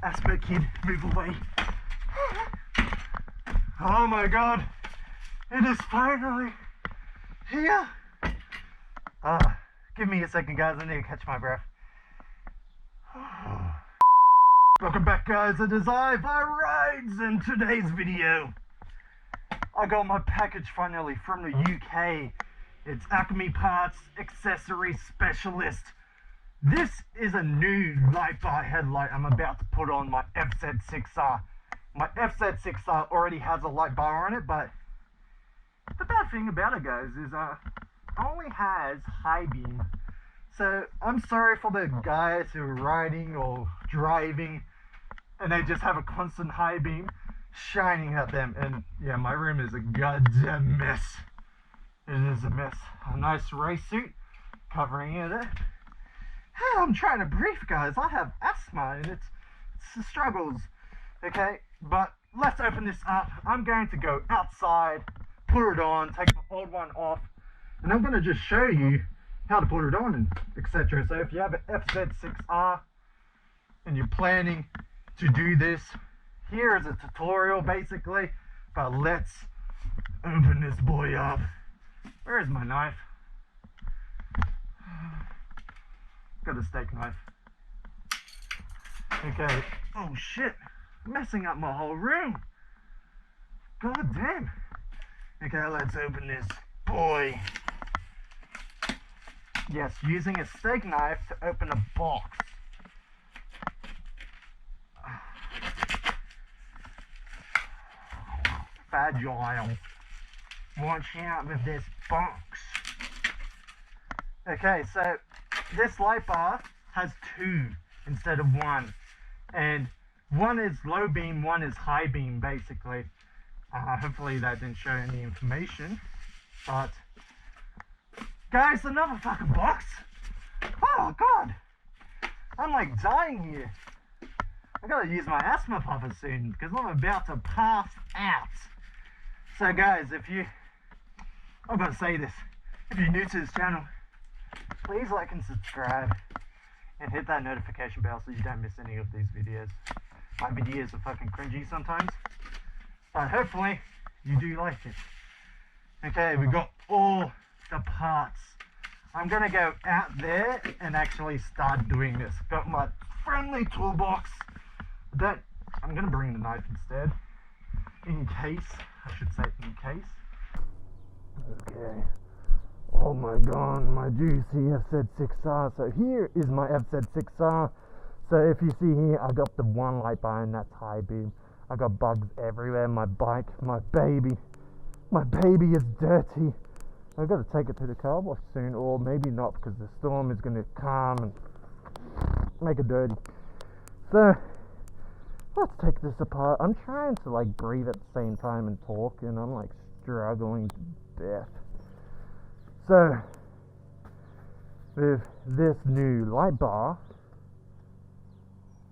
Asthma kid, move away. Oh my god, it is finally here. Give me a second, guys, I need to catch my breath. Welcome back, guys, it is I, Rides. In today's video, I got my package finally from the UK. It's Acme Parts Accessory Specialist. This is a new light bar headlight I'm about to put on my FZ6R. My FZ6R already has a light bar on it, but the bad thing about it, guys, is only has high beam. So I'm sorry for the guys who are riding or driving and they just have a constant high beam shining at them. And yeah, my room is a goddamn mess. It is a mess. A nice race suit covering it. I'm trying to breathe, guys. I have asthma and it's the struggles. Okay, but let's open this up. I'm going to go outside, put it on, take my old one off, and I'm going to just show you how to put it on and etc. So if you have an FZ6R and you're planning to do this, here is a tutorial basically, but let's open this boy up. Where is my knife? Got a steak knife. Okay, oh shit, messing up my whole room. God damn. Okay, let's open this boy. Yes, using a steak knife to open a box. Fragile. Watch out with this box. Okay, so this light bar has two instead of one. And one is low beam, one is high beam basically. Hopefully that didn't show any information. But guys, another fucking box. Oh god, I'm like dying here. I gotta use my asthma puffer soon because I'm about to pass out. So guys, I'm gonna say this, if you're new to this channel, please like and subscribe and hit that notification bell so you don't miss any of these videos. My videos are fucking cringy sometimes, but hopefully you do like it. Okay, we got all the parts. I'm gonna go out there and actually start doing this. Got my friendly toolbox. I'm gonna bring the knife instead, in case, I should say in case. Okay. Oh my god, my juicy FZ6R. So here is my FZ6R. So if you see here, I got the one light bar and that's high beam. I got bugs everywhere. My bike, my baby is dirty. I got to take it to the car wash soon, or maybe not because the storm is going to come and make it dirty. So let's take this apart. I'm trying to like breathe at the same time and talk, and I'm like struggling to death. So with this new light bar,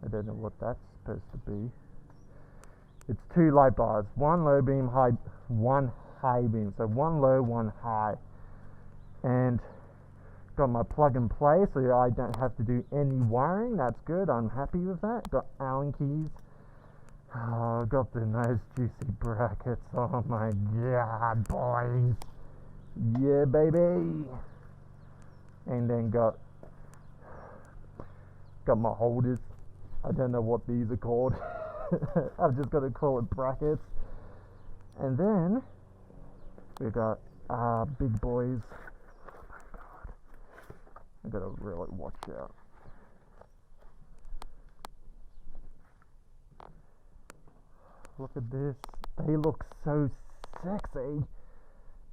I don't know what that's supposed to be. It's two light bars, one low beam, one high beam. So one low, one high. And got my plug and play so I don't have to do any wiring. That's good, I'm happy with that. Got Allen keys. Oh, got the nice juicy brackets. Oh my god, boys. Yeah, baby. And then got my holders. I don't know what these are called. I've just got to call it brackets. And then we got big boys. Oh my god, I gotta really watch out. Look at this. They look so sexy.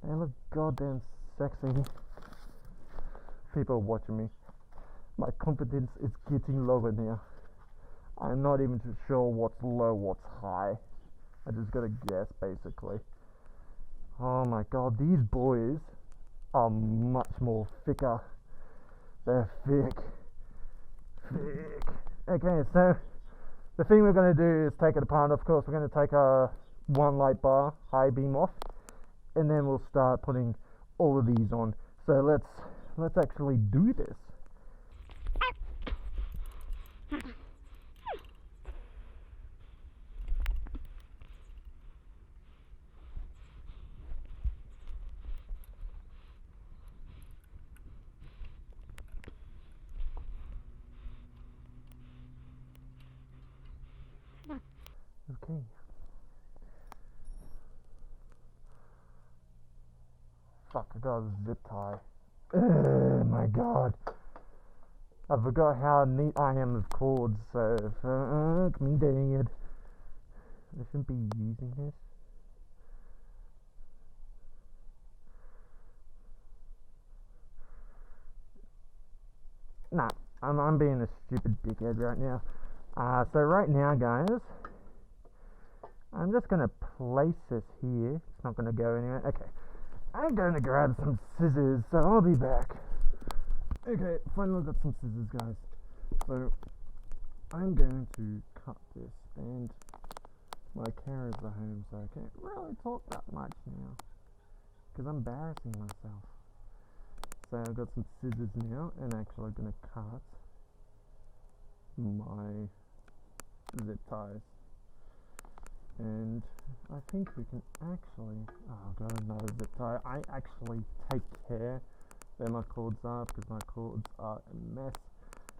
They look goddamn sexy. People are watching me. My confidence is getting lower now. I'm not even too sure what's low, what's high. I just gotta guess basically. Oh my god, these boys are much more thicker. They're thick. Okay, so the thing we're going to do is take it apart. Of course, we're going to take our one light bar, high beam off, and then we'll start putting all of these on. So let's actually do this. Okay. Fuck, I got a zip tie. Oh my god. I forgot how neat I am with cords, so fuck me dead. I shouldn't be using this. Nah, I'm being a stupid dickhead right now. So right now, guys, I'm just gonna place this here. It's not gonna go anywhere. Okay, I'm gonna grab some scissors, so I'll be back. Okay, finally got some scissors, guys. So I'm going to cut this, and my carers are home, so I can't really talk that much now because I'm embarrassing myself. So I've got some scissors now, and actually going to cut my zip ties. And I think we can actually, I've got another zip tie. I actually take care where my cords are because my cords are a mess.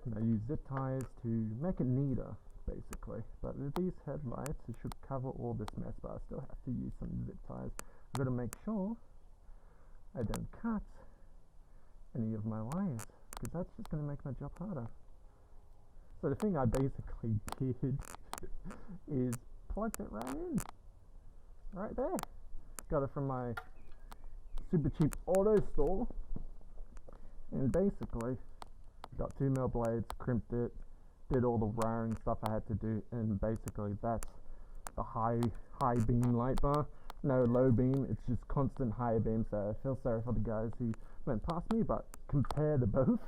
And I use zip ties to make it neater, basically. But with these headlights, it should cover all this mess, but I still have to use some zip ties. I've got to make sure I don't cut any of my wires, because that's just going to make my job harder. So the thing I basically did is plugged it right in, right there. Got it from my super cheap auto store, and basically got 2mm blades, crimped it, did all the wiring stuff I had to do, and basically that's the high beam light bar. No low beam, it's just constant high beam, so I feel sorry for the guys who went past me, but compared to both,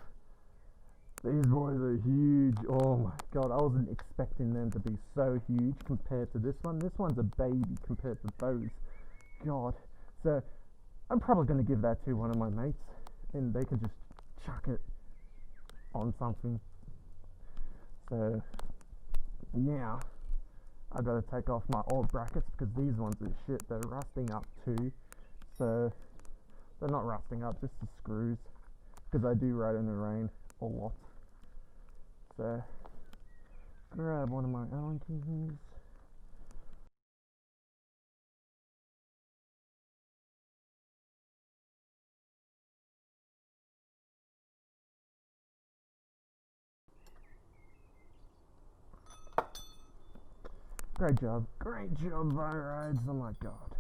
these boys are huge. Oh my god, I wasn't expecting them to be so huge compared to this one. This one's a baby compared to those. God. So I'm probably going to give that to one of my mates, and they can just chuck it on something. So now I gotta take off my old brackets because these ones are shit. They're rusting up too. So they're not rusting up, just the screws, because I do ride in the rain a lot. So grab one of my Allen keys. Great job, bike rides. Oh my god.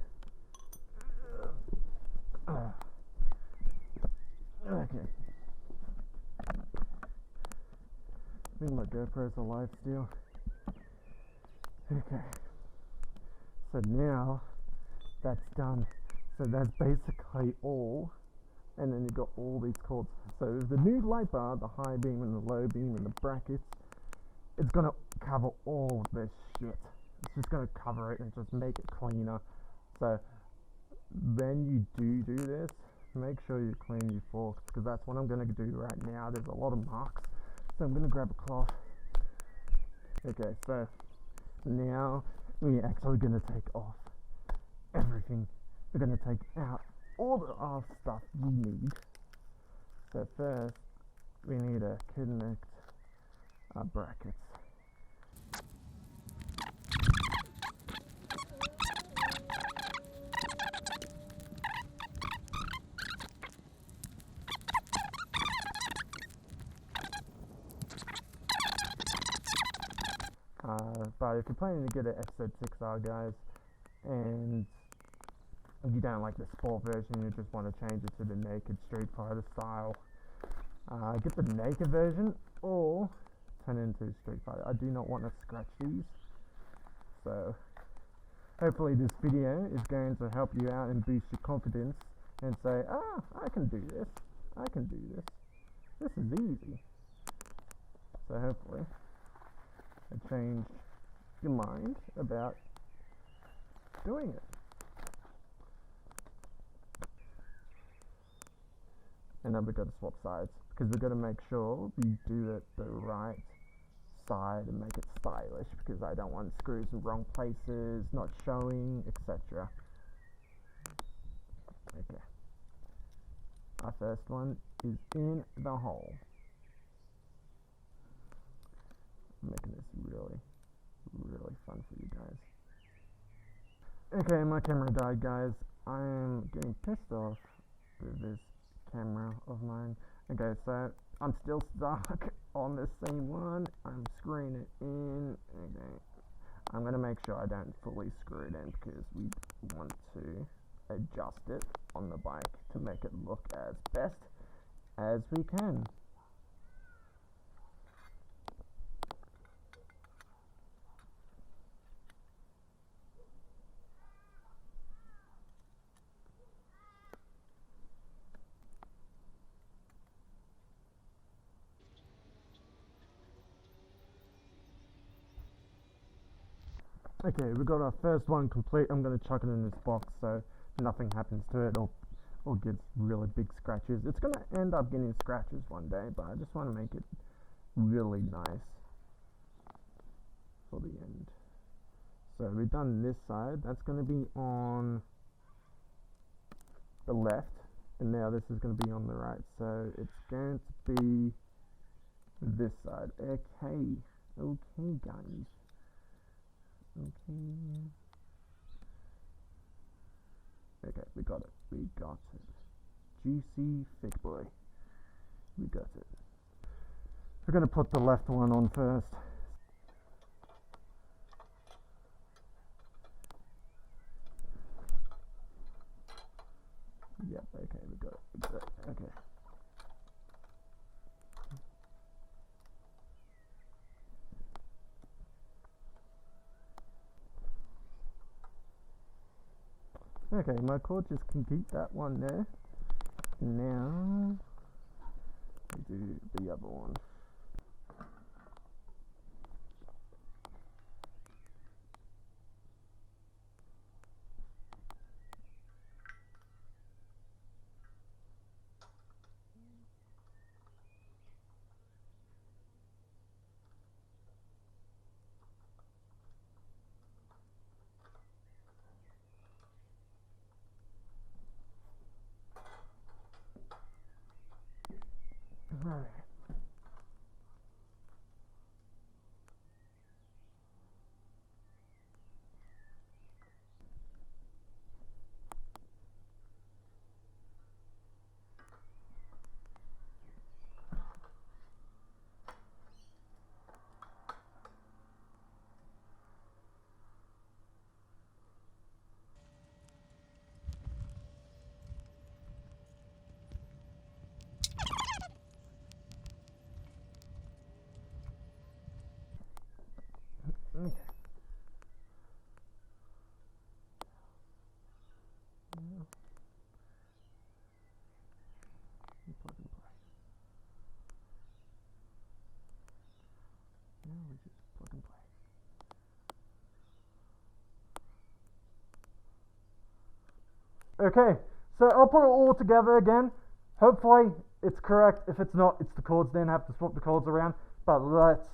Okay. I think my GoPro's alive still. Okay. So now that's done. So that's basically all. And then you've got all these cords. So the new light bar, the high beam and the low beam and the brackets, it's gonna cover all of this shit. It's just gonna cover it and just make it cleaner. So when you do this, make sure you clean your forks, because that's what I'm gonna do right now. There's a lot of marks, so I'm gonna grab a cloth. Okay, so now we're actually gonna take off everything. We're gonna take out all the stuff we need. So first we need to connect our brackets. But if you're planning to get an FZ6R, guys, and you don't like the sport version, you just want to change it to the naked Streetfighter style, get the naked version or turn it into Streetfighter. I do not want to scratch these, so hopefully this video is going to help you out and boost your confidence and say, I can do this, this is easy. So hopefully I changed your mind about doing it. And then we've got to swap sides, because we've got to make sure we do it the right side and make it stylish, because I don't want screws in wrong places, not showing, etc. Okay. Our first one is in the hole. I'm making this really fun for you guys. Okay, my camera died, guys. I'm getting pissed off with this camera of mine. Okay, so I'm still stuck on the same one. I'm screwing it in. Okay, I'm gonna make sure I don't fully screw it in because we want to adjust it on the bike to make it look as best as we can. Okay, we got our first one complete. I'm going to chuck it in this box so nothing happens to it or gets really big scratches. It's going to end up getting scratches one day, but I just want to make it really nice for the end. So we've done this side. That's going to be on the left, and now this is going to be on the right. So it's going to be this side. Okay, guys. Okay, we got it. Juicy thick boy. We got it. We're gonna put the left one on first. Yep, okay, we got it. Okay. Okay, my cord just can keep that one there. Now we do the other one. Alright. Okay. Plug and play. Now we just plug and play. Okay, so I'll put it all together again. Hopefully it's correct. If it's not, it's the cords, then I have to swap the cords around. But let's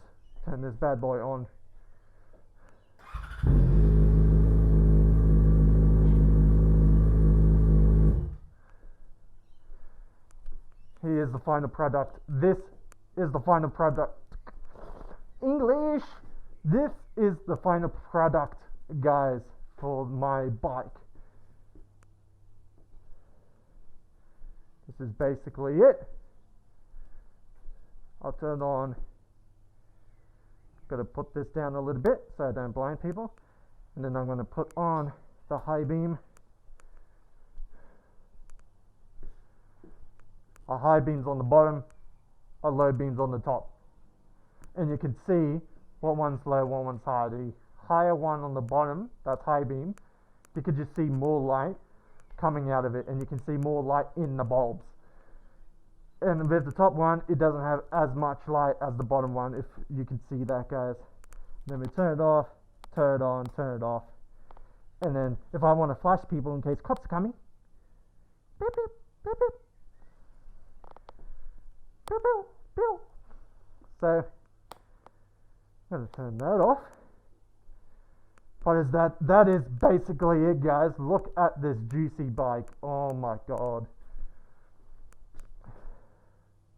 turn this bad boy on. Here is the final product. This is the final product. English! This is the final product, guys, for my bike. This is basically it. I'll turn on. Gotta put this down a little bit so I don't blind people. And then I'm gonna put on the high beam. A high beam's on the bottom, a low beam's on the top. And you can see what one's low, what one's high. The higher one on the bottom, that's high beam, you could just see more light coming out of it, and you can see more light in the bulbs. And with the top one, it doesn't have as much light as the bottom one, if you can see that, guys. Then we turn it off, turn it on, turn it off. And then if I want to flash people in case cops are coming, beep, beep, beep, beep. Pew, pew, pew. So I'm gonna turn that off. What is that? That is basically it, guys. Look at this juicy bike. Oh my god,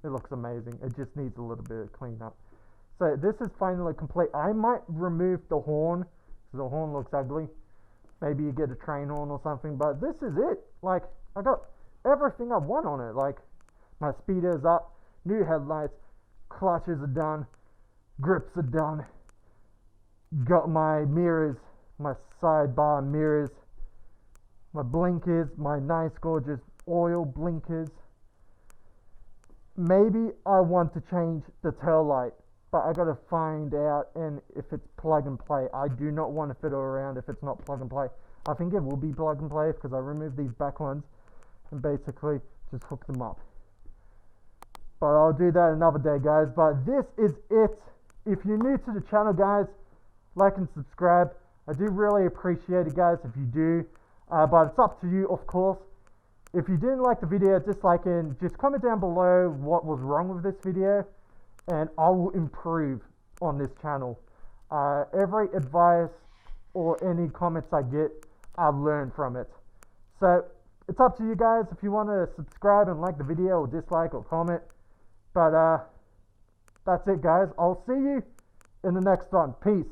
it looks amazing. It just needs a little bit of cleanup. So this is finally complete. I might remove the horn because the horn looks ugly, maybe you get a train horn or something, but this is it. Like, I got everything I want on it. Like, my speeder's up, new headlights, clutches are done, grips are done, got my mirrors, my sidebar mirrors, my blinkers, my nice gorgeous oil blinkers. Maybe I want to change the tail light, but I gotta find out and if it's plug and play. I do not want to fiddle around if it's not plug and play. I think it will be plug and play because I removed these back ones and basically just hook them up. But I'll do that another day, guys. But this is it. If you're new to the channel, guys, like and subscribe. I do really appreciate it, guys, if you do. But it's up to you, of course. If you didn't like the video, dislike it, and just comment down below what was wrong with this video, and I will improve on this channel. Every advice or any comments I get, I learn from it. So it's up to you guys if you want to subscribe and like the video or dislike or comment. But that's it, guys. I'll see you in the next one. Peace.